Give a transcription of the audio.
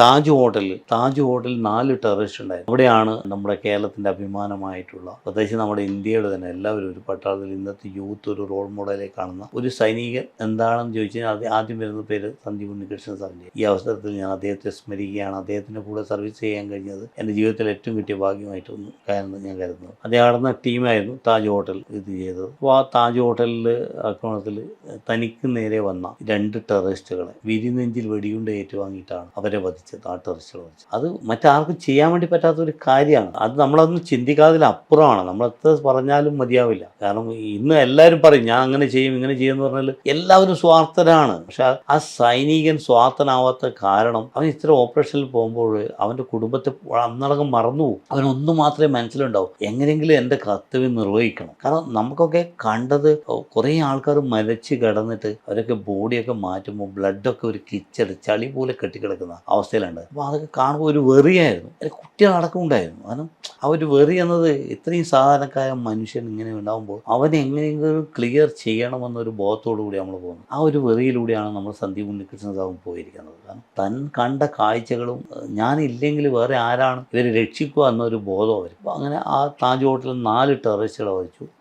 താജ് ഹോട്ടലിൽ 4 ടെററിസ്റ്റ് ഉണ്ടായിരുന്നു. അവിടെയാണ് നമ്മുടെ കേരളത്തിൻ്റെ അഭിമാനമായിട്ടുള്ള, പ്രത്യേകിച്ച് നമ്മുടെ ഇന്ത്യയുടെ തന്നെ എല്ലാവരും ഒരു പട്ടാളത്തിൽ ഇന്നത്തെ യൂത്ത് ഒരു റോൾ മോഡലായി കാണുന്ന ഒരു സൈനികൻ എന്താണെന്ന് ചോദിച്ചാൽ ആദ്യം വരുന്ന പേര് സന്ദീപ് ഉണ്ണികൃഷ്ണൻ സാറിൻ്റെ. ഈ അവസരത്തിൽ ഞാൻ അദ്ദേഹത്തെ സ്മരിക്കുകയാണ്. അദ്ദേഹത്തിൻ്റെ കൂടെ സർവീസ് ചെയ്യാൻ കഴിഞ്ഞത് എൻ്റെ ജീവിതത്തിൽ ഏറ്റവും കിട്ടിയ ഭാഗ്യമായിട്ടൊന്നും ഞാൻ കരുതുന്നത്. അദ്ദേഹം നടന്ന ടീമായിരുന്നു താജ് ഹോട്ടൽ ഇത് ചെയ്തത്. അപ്പോൾ ആ താജ് ഹോട്ടലിൽ ആക്രമണത്തിൽ തനിക്ക് നേരെ വന്ന 2 ടെററിസ്റ്റുകളെ വിരിനെഞ്ചിൽ വെടിയുണ്ട ഏറ്റുവാങ്ങിയിട്ടാണ് അവരെ വധിച്ചത്. ആ ടെററിസ്റ്റുകൾ വധിച്ചത്. അത് മറ്റാർക്കും ചെയ്യാൻ വേണ്ടി പറ്റാത്തൊരു കാര്യമാണ്. അത് നമ്മളതൊന്നും ചിന്തിക്കാതിലപ്പുറമാണ്. നമ്മൾ എത്ര പറഞ്ഞാലും മതിയാവില്ല. കാരണം ഇന്ന് എല്ലാവരും പറയും ഞാൻ അങ്ങനെ ചെയ്യും ഇങ്ങനെ ചെയ്യുമെന്ന് പറഞ്ഞാൽ എല്ലാവരും സ്വാർത്ഥരാണ്. പക്ഷെ ആ സൈനികൻ സ്വാർത്ഥനാവാത്ത കാരണം അവൻ ഇത്ര ഓപ്പറേഷനിൽ പോകുമ്പോൾ അവൻ്റെ കുടുംബത്തെ അന്നടക്കം മറന്നുപോകും. അവനൊന്നു മാത്രമേ മനസ്സിലുണ്ടാവും, എങ്ങനെയെങ്കിലും എൻ്റെ കർത്തവ്യം നിർവഹിക്കണം. കാരണം നമുക്കൊക്കെ കണ്ടത് കുറേ ആൾക്കാർ മരിച്ച് കിടന്നിട്ട് അവരൊക്കെ ബോഡിയൊക്കെ മാറ്റുമ്പോൾ ബ്ലഡൊക്കെ ഒരു കിച്ചട് ചളി പോലെ കെട്ടിക്കിടക്കുന്ന അവസ്ഥയിലുണ്ട്. അപ്പോൾ അതൊക്കെ കാണുമ്പോൾ ഒരു വെറിയായിരുന്നു. അതിൽ കുട്ടികളടക്കം ഉണ്ടായിരുന്നു. കാരണം ആ ഒരു വെറി എന്നത് ഇത്രയും സാധാരണക്കായ മനുഷ്യൻ ഇങ്ങനെ ഉണ്ടാകുമ്പോൾ അവൻ എങ്ങനെയെങ്കിലും ക്ലിയർ ചെയ്യണമെന്നൊരു ബോധത്തോടു കൂടി നമ്മൾ പോകുന്നത്. ആ ഒരു വെറിയിലൂടെയാണ് നമ്മൾ സന്ദീപ് ഉണ്ണികൃഷ്ണൻ സാറും പോയിരിക്കുന്നത്. കാരണം താൻ കണ്ട കാഴ്ചകളും ഞാനില്ലെങ്കിൽ വേറെ ആരാണ് ഇവരെ രക്ഷിക്കുക എന്നൊരു ബോധം വരും. അപ്പോൾ അങ്ങനെ ആ താജ് ഹോട്ടലിൽ 4 ടെററിസ്റ്റുകളെ വഹിച്ചു.